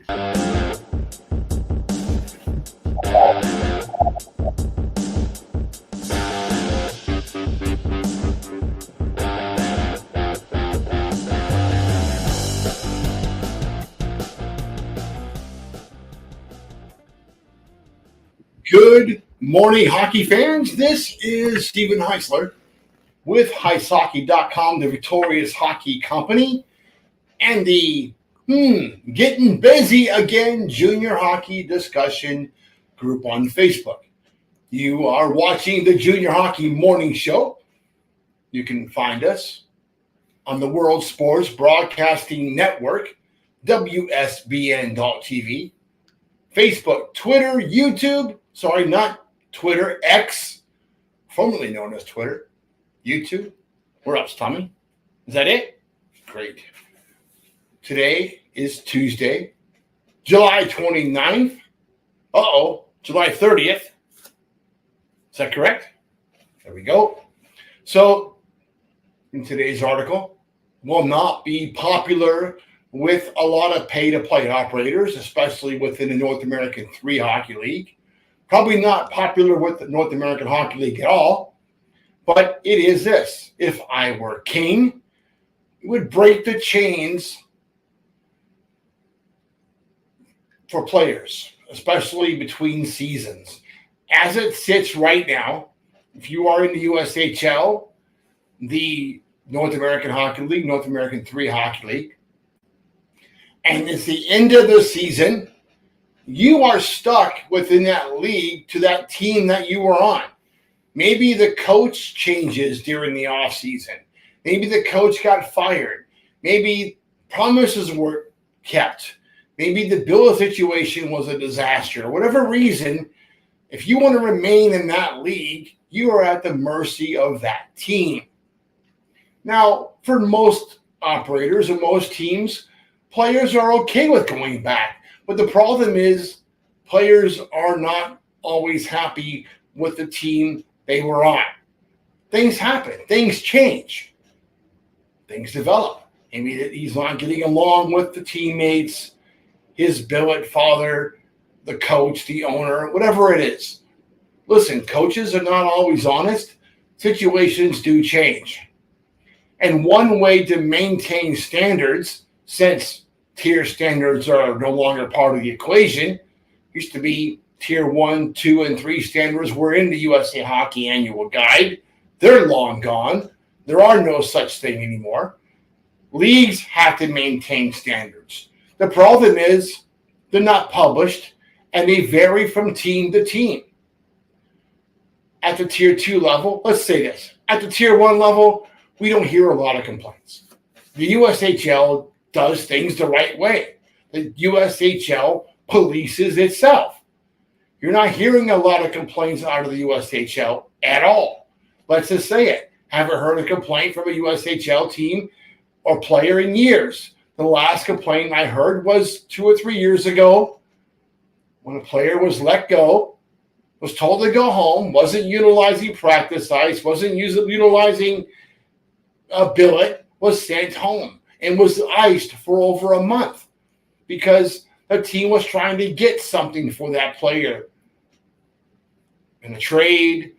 Good morning, hockey fans. This is Stephen Heisler with HeisHockey.com, the Victorious Hockey Company, and the getting busy again junior hockey discussion group on Facebook. You are watching the Junior Hockey Morning Show. You can find us on the World Sports Broadcasting Network, WSBN.TV, Facebook, Twitter, YouTube. Sorry, not Twitter, X, formerly known as Twitter, YouTube. Where else, Tommy? Is that it? Great. Today is Tuesday, July 29th. July 30th. Is that correct? There we go. So, in today's article, will not be popular with a lot of pay-to-play operators, especially within the North American 3 Hockey League. Probably not popular with the North American Hockey League at all, but it is this. If I were king, it would break the chains for players, especially between seasons. As it sits right now, if you are in the USHL, the North American Hockey League, North American 3 Hockey League, and it's the end of the season, you are stuck within that league to that team that you were on. Maybe the coach changes during the offseason. Maybe the coach got fired. Maybe promises were kept. Maybe the bill situation was a disaster. Whatever reason, if you want to remain in that league, you are at the mercy of that team. Now, for most operators and most teams, players are okay with going back. But the problem is players are not always happy with the team they were on. Things happen. Things change. Things develop. Maybe he's not getting along with the teammates, his billet father, the coach, the owner, whatever it is. Listen, coaches are not always honest. Situations do change. And one way to maintain standards, since tier standards are no longer part of the equation, used to be tier 1, 2, and 3 standards were in the USA Hockey Annual Guide. They're long gone. There are no such thing anymore. Leagues have to maintain standards. The problem is they're not published, and they vary from team to team. At the tier 2 level, let's say this. At the tier 1 level, we don't hear a lot of complaints. The USHL does things the right way. The USHL polices itself. You're not hearing a lot of complaints out of the USHL at all. Let's just say it. Haven't heard a complaint from a USHL team or player in years. The last complaint I heard was 2 or 3 years ago when a player was let go, was told to go home, wasn't utilizing practice ice, wasn't utilizing a billet, was sent home and was iced for over a month because the team was trying to get something for that player in a trade.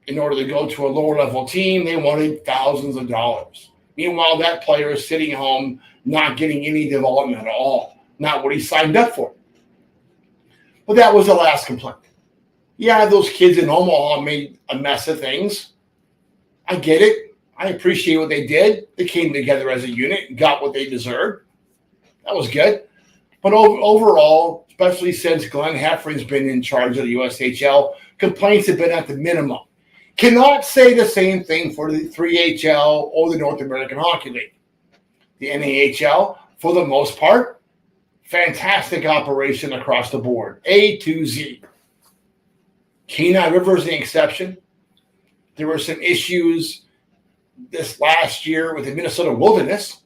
In order to go to a lower level team, they wanted thousands of dollars. Meanwhile, that player is sitting home not getting any development at all, not what he signed up for. But that was the last complaint. Yeah, those kids in Omaha made a mess of things. I get it. I appreciate what they did. They came together as a unit and got what they deserved. That was good. But overall, especially since Glenn Heffron's been in charge of the USHL, complaints have been at the minimum. Cannot say the same thing for the 3HL or the North American Hockey League. The NAHL, for the most part, fantastic operation across the board, A to Z. Kenai River is the exception. There were some issues this last year with the Minnesota Wilderness.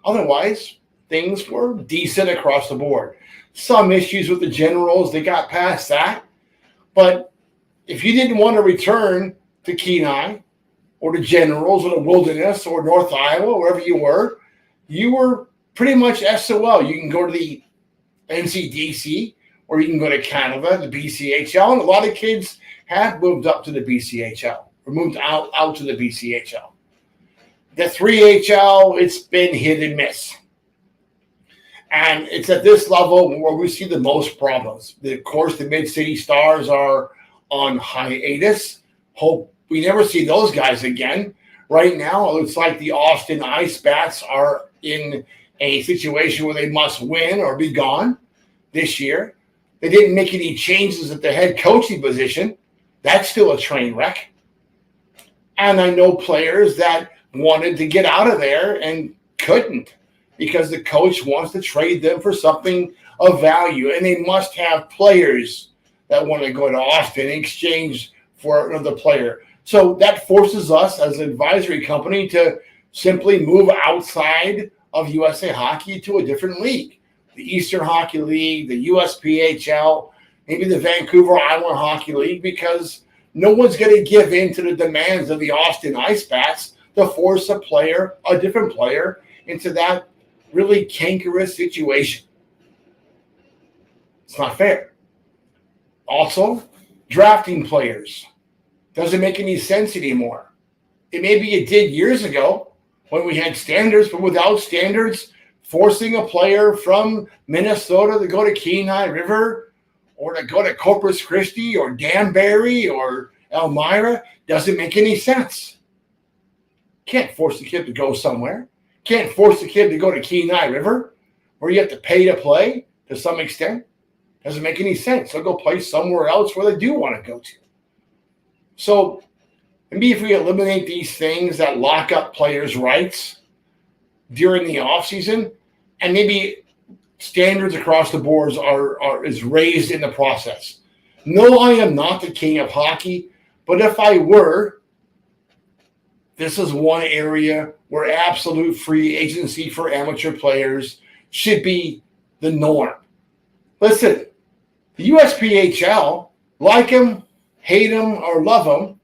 Otherwise, things were decent across the board. Some issues with the Generals, they got past that. But if you didn't want to return to Kenai or the Generals or the Wilderness or North Iowa, wherever you were pretty much SOL. You can go to the NCDC or you can go to Canada, the BCHL, and a lot of kids have moved up to the BCHL or moved out to the BCHL. The 3HL, it's been hit and miss. And it's at this level where we see the most problems. Of course, the Mid-City Stars are on hiatus. Hope we never see those guys again. Right now, it looks like the Austin Ice Bats are in a situation where they must win or be gone this year. They didn't make any changes at the head coaching position. That's still a train wreck. And I know players that wanted to get out of there and couldn't because the coach wants to trade them for something of value. And they must have players that want to go to Austin in exchange for another player. So that forces us as an advisory company to simply move outside of USA Hockey to a different league. The Eastern Hockey League, the USPHL, maybe the Vancouver Island Hockey League, because no one's going to give in to the demands of the Austin Ice Bats to force a different player, into that really cankerous situation. It's not fair. Also, drafting players doesn't make any sense anymore. Maybe it did years ago when we had standards, but without standards, forcing a player from Minnesota to go to Kenai River or to go to Corpus Christi or Danbury or Elmira doesn't make any sense. Can't force the kid to go somewhere. Can't force the kid to go to Kenai River where you have to pay to play to some extent. Doesn't make any sense. They'll go play somewhere else where they do want to go to. So maybe if we eliminate these things that lock up players' rights during the offseason, and maybe standards across the boards is raised in the process. No, I am not the king of hockey, but if I were, this is one area where absolute free agency for amateur players should be the norm. Listen, the USPHL, like them, hate them, or love them,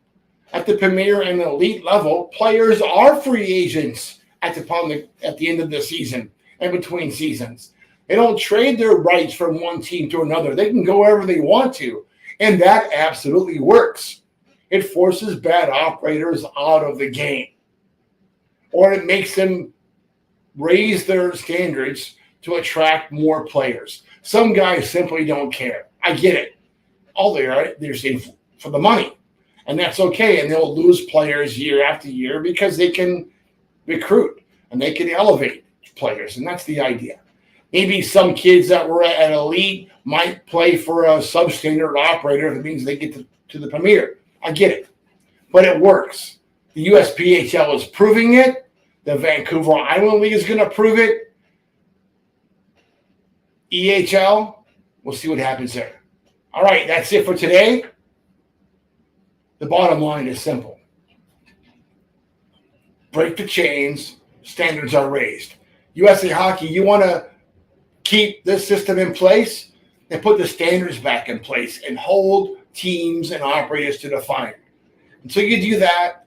at the premier and elite level, players are free agents at the end of the season and between seasons. They don't trade their rights from one team to another. They can go wherever they want to, and that absolutely works. It forces bad operators out of the game, or it makes them raise their standards to attract more players. Some guys simply don't care. I get it. All they're saying for the money, and that's okay. And they'll lose players year after year because they can recruit and they can elevate players, and that's the idea. Maybe some kids that were at elite might play for a substandard operator if it means they get to the premier. I get it, but it works. The USPHL is proving it. The Vancouver Island League is going to prove it. EHL, we'll see what happens there. All right, that's it for today. The bottom line is simple. Break the chains, standards are raised. USA Hockey, you want to keep this system in place and put the standards back in place and hold teams and operators to the fire. Until you do that,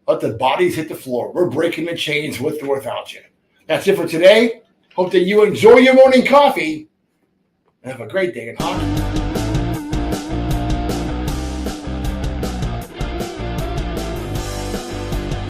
let the bodies hit the floor. We're breaking the chains with or without you. That's it for today. Hope that you enjoy your morning coffee and have a great day in hockey.